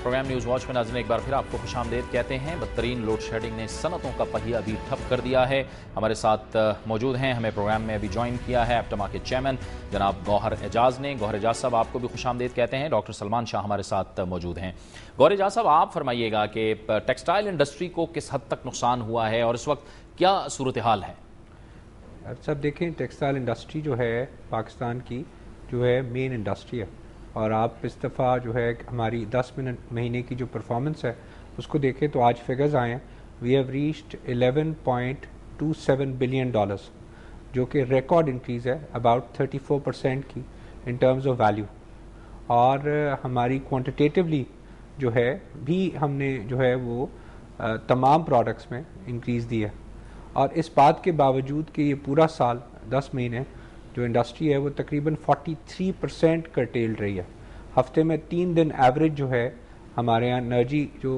Programme news watch میں ناظرین ایک بار پھر آپ کو خوش آمدید کہتے ہیں۔ بدترین لوڈ شیڈنگ نے صنعتوں کا پہیہ بھی ٹھپ کر دیا ہے۔ ہمارے ساتھ موجود ہیں، ہمیں پروگرام میں ابھی جوائن کیا ہے ایپٹما کے چیئرمین جناب گوہر اعجاز نے۔ گوہر اعجاز صاحب آپ کو بھی خوش آمدید کہتے ہیں۔ ڈاکٹر سلمان شاہ ہمارے ساتھ موجود ہیں۔ گوہر اعجاز صاحب، آپ فرمائیے گا کہ ٹیکسٹائل انڈسٹری کو کس حد تک نقصان ہوا ہے اور اس وقت کیا صورتحال ہے؟ سب دیکھیں، ٹیکسٹائل انڈسٹری جو ہے پاکستان کی جو ہے مین انڈسٹری ہے، اور آپ اس دفعہ جو ہے ہماری 10 مہینے کی جو پرفارمنس ہے اس کو دیکھیں تو آج فگرز آئے ہیں۔ وی ہیو ریچڈ $11.27 بلین، جو کہ ریکارڈ انکریز ہے اباؤٹ 34% کی ان ٹرمز آف ویلیو، اور ہماری کوانٹیٹیولی جو ہے بھی ہم نے جو ہے وہ تمام پروڈکٹس میں انکریز دی ہے، اور اس بات کے باوجود کہ یہ پورا سال 10 مہینے جو انڈسٹری ہے وہ تقریباً 43% کرٹیل رہی ہے۔ ہفتے میں 3 دن ایوریج جو ہے ہمارے یہاں انرجی جو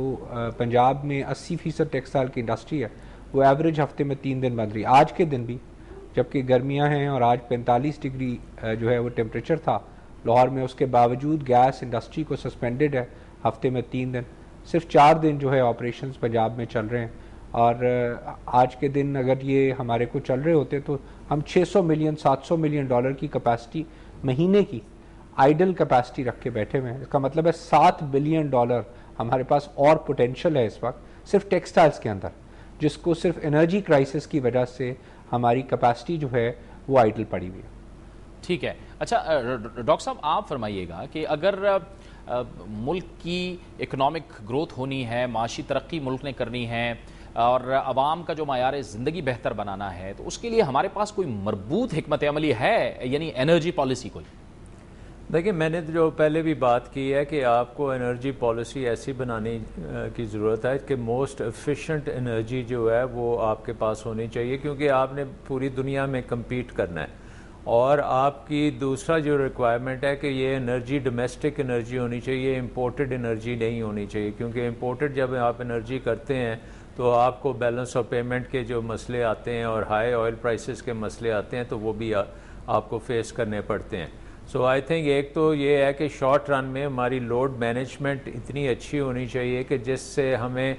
پنجاب میں 80% ٹیکسٹائل کی انڈسٹری ہے وہ ایوریج ہفتے میں 3 دن بن رہی ہے۔ آج کے دن بھی جبکہ گرمیاں ہیں اور آج 45 ڈگری جو ہے وہ ٹیمپریچر تھا لاہور میں، اس کے باوجود گیس انڈسٹری کو سسپینڈڈ ہے ہفتے میں 3 دن، صرف 4 دن جو ہے آپریشنز پنجاب میں چل رہے ہیں، اور آج کے دن اگر یہ ہمارے کو چل رہے ہوتے تو ہم 600 ملین $700 ملین کی کیپیسٹی مہینے کی آئیڈل کیپیسٹی رکھ کے بیٹھے ہوئے ہیں۔ اس کا مطلب ہے $7 بلین ہمارے پاس اور پوٹینشیل ہے اس وقت صرف ٹیکسٹائلز کے اندر، جس کو صرف انرجی کرائسس کی وجہ سے ہماری کیپیسٹی جو ہے وہ آئیڈل پڑی ہوئی ہے۔ ٹھیک ہے، اچھا ڈاکٹر صاحب آپ فرمائیے گا کہ اگر ملک کی اکنامک گروتھ ہونی ہے، معاشی ترقی ملک نے کرنی ہے اور عوام کا جو معیار زندگی بہتر بنانا ہے، تو اس کے لیے ہمارے پاس کوئی مربوط حکمت عملی ہے، یعنی انرجی پالیسی کوئی؟ دیکھیں، میں نے جو پہلے بھی بات کی ہے کہ آپ کو انرجی پالیسی ایسی بنانے کی ضرورت ہے کہ موسٹ ایفیشینٹ انرجی جو ہے وہ آپ کے پاس ہونی چاہیے، کیونکہ آپ نے پوری دنیا میں کمپیٹ کرنا ہے، اور آپ کی دوسرا جو ریکوائرمنٹ ہے کہ یہ انرجی ڈومیسٹک انرجی ہونی چاہیے، امپورٹڈ انرجی نہیں ہونی چاہیے، کیونکہ امپورٹڈ جب آپ انرجی کرتے ہیں تو آپ کو بیلنس آف پیمنٹ کے جو مسئلے آتے ہیں اور ہائی آئل پرائسز کے مسئلے آتے ہیں تو وہ بھی آپ کو فیس کرنے پڑتے ہیں۔ سو آئی تھنک ایک تو یہ ہے کہ شارٹ رن میں ہماری لوڈ مینجمنٹ اتنی اچھی ہونی چاہیے کہ جس سے ہمیں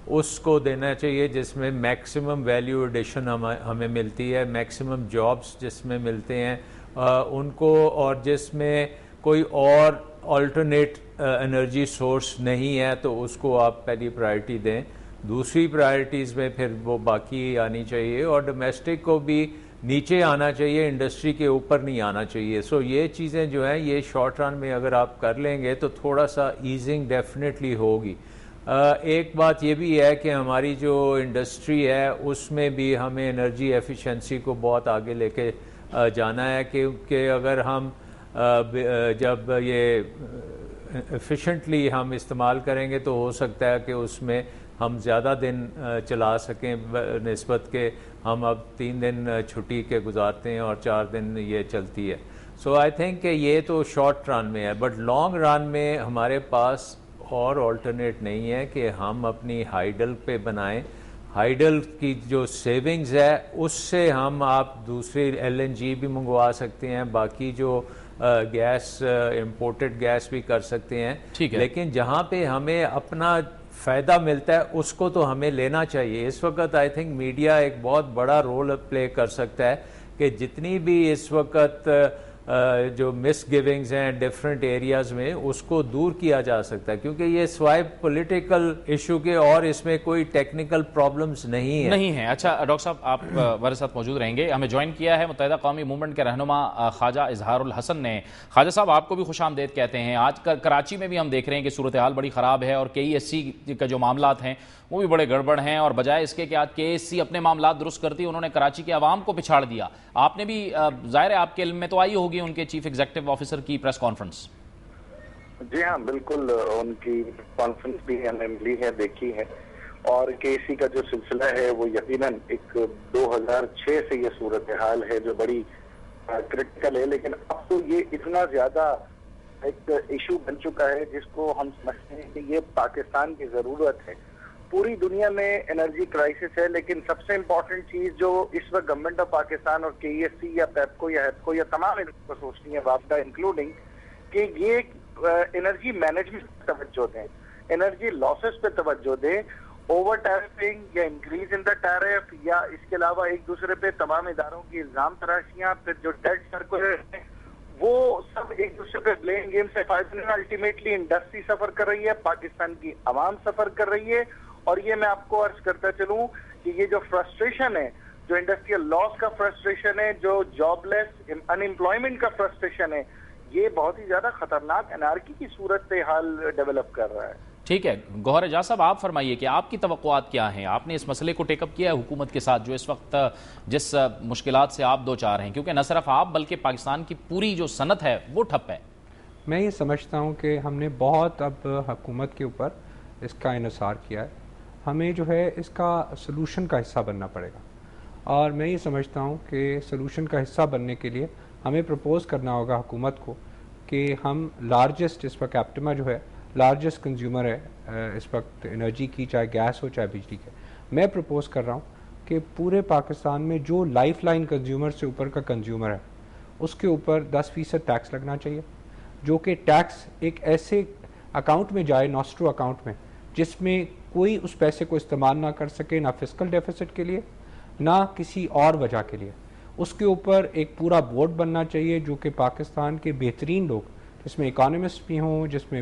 اس کو دینا چاہیے جس میں میکسیمم ویلیو ایڈیشن ہمیں ملتی ہے، میکسیمم جابس جس میں ملتے ہیں ان کو، اور جس میں کوئی اور آلٹرنیٹ انرجی سورس نہیں ہے تو اس کو آپ پہلی پرائرٹی دیں۔ دوسری پرائرٹیز میں پھر وہ باقی آنی چاہیے، اور ڈومیسٹک کو بھی نیچے آنا چاہیے، انڈسٹری کے اوپر نہیں آنا چاہیے۔ سو یہ چیزیں جو ہیں یہ شارٹ رن میں اگر آپ کر لیں گے تو تھوڑا سا ایزنگ ڈیفینیٹلی ہوگی۔ ایک بات یہ بھی ہے کہ ہماری جو انڈسٹری ہے اس میں بھی ہمیں انرجی ایفیشنسی کو بہت آگے لے کے جانا ہے، کیونکہ اگر ہم جب یہ ایفیشنٹلی ہم استعمال کریں گے تو ہو سکتا ہے کہ اس میں ہم زیادہ دن چلا سکیں، نسبت کہ ہم اب 3 دن چھٹی کے گزارتے ہیں اور 4 دن یہ چلتی ہے۔ سو آئی تھنک کہ یہ تو شارٹ رن میں ہے، بٹ لانگ رن میں ہمارے پاس اور آلٹرنیٹ نہیں ہے کہ ہم اپنی ہائیڈل پہ بنائیں۔ ہائیڈل کی جو سیونگز ہے اس سے ہم آپ دوسری LNG بھی منگوا سکتے ہیں، باقی جو گیس امپورٹڈ گیس بھی کر سکتے ہیں، لیکن جہاں پہ ہمیں اپنا فائدہ ملتا ہے اس کو تو ہمیں لینا چاہیے۔ اس وقت آئی تھنک میڈیا ایک بہت بڑا رول پلے کر سکتا ہے کہ جتنی بھی اس وقت جو مس گیونگز ہیں ڈفرینٹ ایریاز میں اس کو دور کیا جا سکتا ہے، کیونکہ یہ سوائے پولیٹیکل ایشو کے اور اس میں کوئی ٹیکنیکل پرابلمز نہیں ہیں۔ اچھا ڈاکٹر صاحب آپ ہمارے ساتھ موجود رہیں گے۔ ہمیں جوائن کیا ہے متحدہ قومی موومنٹ کے رہنما خواجہ اظہار الحسن نے۔ خواجہ صاحب آپ کو بھی خوش آمدید کہتے ہیں۔ آج کراچی میں بھی ہم دیکھ رہے ہیں کہ صورتحال بڑی خراب ہے، اور KESC کا جو معاملات ہیں وہ بھی بڑے گڑبڑ ہیں، اور بجائے اس کے کہ آج KESC اپنے معاملات درست کرتی انہوں نے کراچی کے عوام کو پچھاڑ دیا۔ آپ نے بھی ظاہر ہے آپ کے علم میں تو آئی ہوگی ان کے چیف ایگزیکٹو آفیسر کی پریس کانفرنس۔ جی ہاں بالکل، ان کی کانفرنس بھی ہمیں ملی ہے، دیکھی ہے، اور KESC کا جو سلسلہ ہے وہ یقیناً ایک 2006 سے یہ صورتحال ہے جو بڑی کرٹیکل ہے، لیکن اب تو یہ اتنا زیادہ ایک ایشو بن چکا ہے جس کو ہم سمجھتے ہیں کہ یہ پاکستان کی ضرورت ہے۔ پوری دنیا میں انرجی کرائسس ہے، لیکن سب سے امپورٹنٹ چیز جو اس وقت گورنمنٹ آف پاکستان اور KESC یا پیپکو یا ہیپکو یا تمام کو سوچتی ہیں، وابدہ انکلوڈنگ، کہ یہ انرجی مینجمنٹ توجہ دیں، انرجی لاسز پہ توجہ دیں. اوور ٹیرفنگ یا انکریز ان دا ٹیرف یا اس کے علاوہ ایک دوسرے پہ تمام اداروں کی الزام تراشیاں, پھر جو ڈیٹ سرکولر ہیں وہ سب ایک دوسرے پہ بلیم گیم سے فائدہ نہیں. الٹیمیٹلی انڈسٹری سفر کر رہی ہے, پاکستان کی عوام سفر کر رہی ہے, اور یہ میں آپ کو عرض کرتا چلوں کہ یہ جو فرسٹریشن ہے, جو انڈسٹریل لاس کا فرسٹریشن ہے, جو جاب لیس ان امپلائمنٹ کا فرسٹریشن ہے, یہ بہت ہی زیادہ خطرناک انارکی کی صورتحال ڈیولپ کر رہا ہے. ٹھیک ہے, گوہر اعجاز صاحب آپ فرمائیے کہ آپ کی توقعات کیا ہیں؟ آپ نے اس مسئلے کو ٹیک اپ کیا ہے حکومت کے ساتھ جو اس وقت جس مشکلات سے آپ دو چار ہیں, کیونکہ نہ صرف آپ بلکہ پاکستان کی پوری جو صنعت ہے وہ ٹھپ ہے. میں یہ سمجھتا ہوں کہ ہم نے بہت اب حکومت کے اوپر اس کا انحصار کیا ہے, ہمیں جو ہے اس کا سلوشن کا حصہ بننا پڑے گا, اور میں یہ سمجھتا ہوں کہ سلوشن کا حصہ بننے کے لیے ہمیں پرپوز کرنا ہوگا حکومت کو کہ ہم لارجسٹ, اس وقت ایپٹما جو ہے لارجسٹ کنزیومر ہے اس وقت انرجی کی, چاہے گیس ہو چاہے بجلی کے. میں پرپوز کر رہا ہوں کہ پورے پاکستان میں جو لائف لائن کنزیومر سے اوپر کا کنزیومر ہے اس کے اوپر 10% ٹیکس لگنا چاہیے, جو کہ ٹیکس ایک ایسے اکاؤنٹ میں جائے, نوسٹرو اکاؤنٹ میں, جس میں کوئی اس پیسے کو استعمال نہ کر سکے, نہ فسکل ڈیفیسٹ کے لیے نہ کسی اور وجہ کے لیے. اس کے اوپر ایک پورا بورڈ بننا چاہیے جو کہ پاکستان کے بہترین لوگ, جس میں اکانومسٹ بھی ہوں, جس میں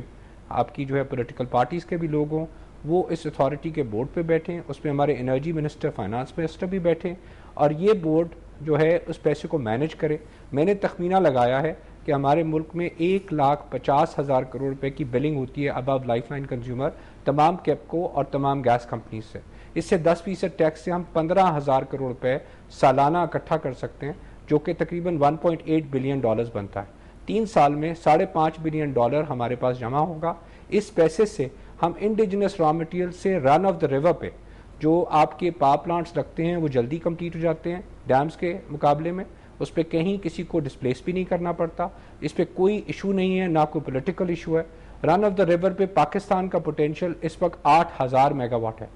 آپ کی جو ہے پولیٹیکل پارٹیز کے بھی لوگ ہوں, وہ اس اتھارٹی کے بورڈ پہ بیٹھیں. اس میں ہمارے انرجی منسٹر, فائنانس منسٹر بھی بیٹھیں, اور یہ بورڈ جو ہے اس پیسے کو مینج کرے. میں نے تخمینہ لگایا ہے کہ ہمارے ملک میں 1,50,000 کروڑ روپے کی بلنگ ہوتی ہے ابو لائف لائن کنزیومر تمام کیپکو اور تمام گیس کمپنیز سے. اس سے 10% ٹیکس سے ہم 15,000 کروڑ روپے سالانہ اکٹھا کر سکتے ہیں, جو کہ تقریباً $1.8 بلین بنتا ہے. 3 سال میں $5.5 بلین ہمارے پاس جمع ہوگا. اس پیسے سے ہم انڈیجنس را مٹیریل سے رن آف دا ریور پہ جو آپ کے پاور پلانٹس رکھتے ہیں وہ جلدی کمپلیٹ ہو جاتے ہیں ڈیمز کے مقابلے میں. اس پہ کہیں کسی کو ڈسپلیس بھی نہیں کرنا پڑتا, اس پہ کوئی ایشو نہیں ہے, نہ کوئی پولیٹیکل ایشو ہے. رن آف دا ریور پہ پاکستان کا پوٹینشیل اس وقت 8,000 میگا واٹ ہے.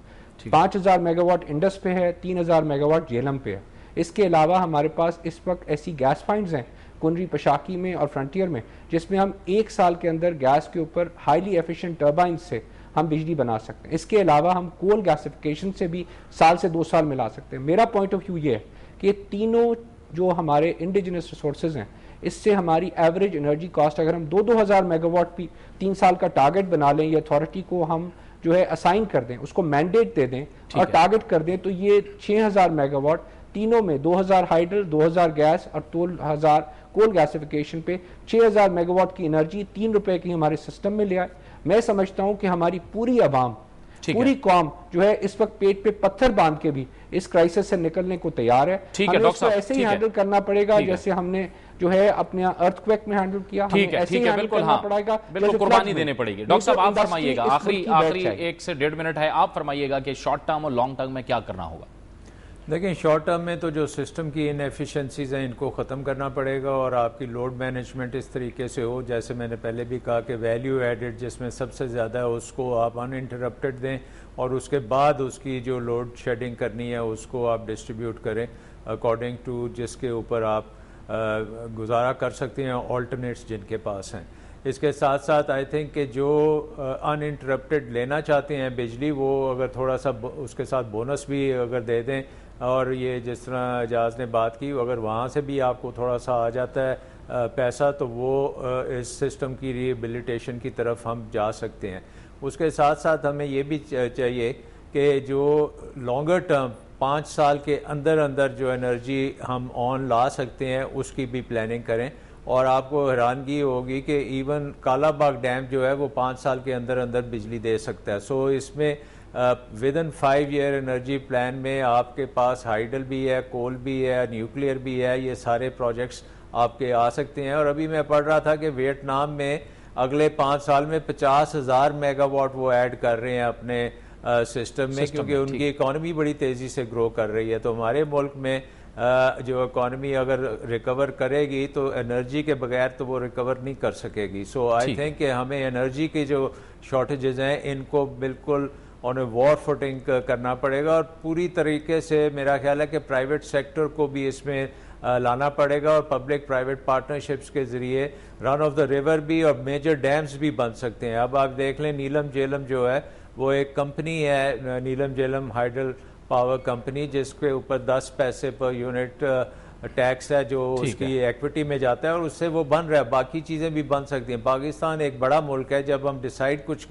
5,000 میگا واٹ انڈس پہ ہے, 3,000 میگا واٹ جیلم پہ ہے. اس کے علاوہ ہمارے پاس اس وقت ایسی گیس فائنڈز ہیں کنری, پشاکی میں اور فرنٹیئر میں, جس میں ہم 1 سال کے اندر گیس کے اوپر ہائیلی ایفیشینٹ ٹربائنز سے ہم بجلی بنا سکتے ہیں. اس کے علاوہ ہم کول گیسیفیکیشن سے بھی سال سے 2 سال میں لا سکتے ہیں. میرا پوائنٹ آف ویو یہ ہے کہ یہ تینوں جو ہمارے انڈیجنس ریسورسز ہیں, اس سے ہماری ایوریج انرجی کاسٹ اگر ہم 2,000 میگا واٹ بھی 3 سال کا ٹارگٹ بنا لیں, یہ اتھارٹی کو ہم جو ہے اسائن کر دیں, اس کو مینڈیٹ دے دیں اور ٹارگٹ کر دیں, تو یہ 6,000 میگا واٹ تینوں میں 2,000 ہائیڈل, 2,000 گیس اور 2,000 کول گیسیفیکیشن پہ 6,000 میگا واٹ کی انرجی ₹3 کی ہمارے سسٹم میں لے آئے. میں سمجھتا ہوں کہ ہماری پوری عوام, پوری قوم جو ہے اس وقت پیٹ پہ پتھر باندھ کے بھی اس کرائسس سے نکلنے کو تیار ہے. ہمیں اس کو ایسے ہی ہینڈل کرنا پڑے گا جیسے ہم نے جو ہے اپنے ارتھ کویک میں ہینڈل کیا, ہمیں ایسے ہی ہینڈل کرنا پڑے گا, بالکل قربانی دینے پڑے گی. ڈاکٹر صاحب آپ فرمائیے گا, آخری 1 سے 1.5 منٹ ہے, آپ فرمائیے گا کہ شارٹ ٹرم اور لانگ ٹرم میں کیا کرنا ہوگا؟ دیکھیں, شارٹ ٹرم میں تو جو سسٹم کی انیفیشنسیز ہیں ان کو ختم کرنا پڑے گا, اور آپ کی لوڈ مینجمنٹ اس طریقے سے ہو جیسے میں نے پہلے بھی کہا کہ ویلیو ایڈڈ جس میں سب سے زیادہ ہے اس کو آپ ان انٹرپٹڈ دیں, اور اس کے بعد اس کی جو لوڈ شیڈنگ کرنی ہے اس کو آپ ڈسٹریبیوٹ کریں اکارڈنگ ٹو جس کے اوپر آپ گزارا کر سکتے ہیں, آلٹرنیٹس جن کے پاس ہیں. اس کے ساتھ ساتھ آئی تھنک کہ جو ان انٹرپٹڈ لینا چاہتے ہیں بجلی, وہ اگر تھوڑا سا اس کے ساتھ بونس بھی اگر دے دیں, اور یہ جس طرح اعجاز نے بات کی اگر وہاں سے بھی آپ کو تھوڑا سا آ جاتا ہے پیسہ, تو وہ اس سسٹم کی ریہیبلیٹیشن کی طرف ہم جا سکتے ہیں. اس کے ساتھ ساتھ ہمیں یہ بھی چاہیے کہ جو لانگر ٹرم 5 سال کے اندر اندر جو انرجی ہم آن لا سکتے ہیں اس کی بھی پلاننگ کریں. اور آپ کو حیرانگی ہوگی کہ ایون کالا باغ ڈیم جو ہے وہ 5 سال کے اندر اندر بجلی دے سکتا ہے. سو اس میں ودن 5 ایئر انرجی پلان میں آپ کے پاس ہائیڈل بھی ہے, کول بھی ہے, نیوکلیئر بھی ہے, یہ سارے پروجیکٹس آپ کے آ سکتے ہیں. اور ابھی میں پڑھ رہا تھا کہ ویتنام میں اگلے 5 سال میں 50,000 میگا واٹ وہ ایڈ کر رہے ہیں اپنے سسٹم میں, کیونکہ ان کی اکانومی بڑی تیزی سے گرو کر رہی ہے. تو ہمارے ملک میں جو اکانومی اگر ریکور کرے گی تو انرجی کے بغیر تو وہ ریکور نہیں کر سکے گی. سو آئی تھنک کہ ہمیں انرجی کی جو شارٹیجز ہیں ان کو بالکل آن اے وار فوٹنگ کرنا پڑے گا, اور پوری طریقے سے میرا خیال ہے کہ پرائیویٹ سیکٹر کو بھی اس میں لانا پڑے گا اور پبلک پرائیویٹ پارٹنرشپس کے ذریعے رن آف دا ریور بھی اور میجر ڈیمز بھی بن سکتے ہیں. اب آپ دیکھ لیں نیلم جیلم جو ہے وہ ایک کمپنی ہے, نیلم جیلم ہائیڈل پاور کمپنی, جس کے اوپر 10 پیسے پر یونٹ ٹیکس ہے جو اس کی ایکوٹی میں جاتا ہے, اور اس سے وہ بن رہا ہے. باقی چیزیں بھی بن سکتی ہیں. پاکستان ایک بڑا ملک ہے, جب ہم ڈیسائیڈ کچھ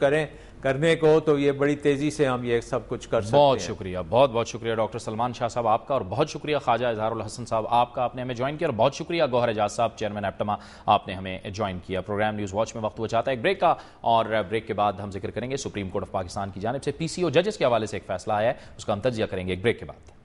کرنے کو تو یہ بڑی تیزی سے ہم یہ سب کچھ کر سکتے ہیں. بہت شکریہ, بہت بہت شکریہ ڈاکٹر سلمان شاہ صاحب آپ کا, اور بہت شکریہ خواجہ اظہار الحسن صاحب آپ کا, آپ نے ہمیں جوائن کیا, اور بہت شکریہ گوہر اعجاز صاحب چیئرمین ایپٹما, آپ نے ہمیں جوائن کیا. پروگرام نیوز واچ میں وقت ہوا چاہتا ہے ایک بریک کا, اور بریک کے بعد ہم ذکر کریں گے سپریم کورٹ آف پاکستان کی جانب سے پی سی او ججز کے حوالے سے ایک فیصلہ آیا ہے, اس کا ہم تجزیہ کریں گے ایک بریک کے بعد.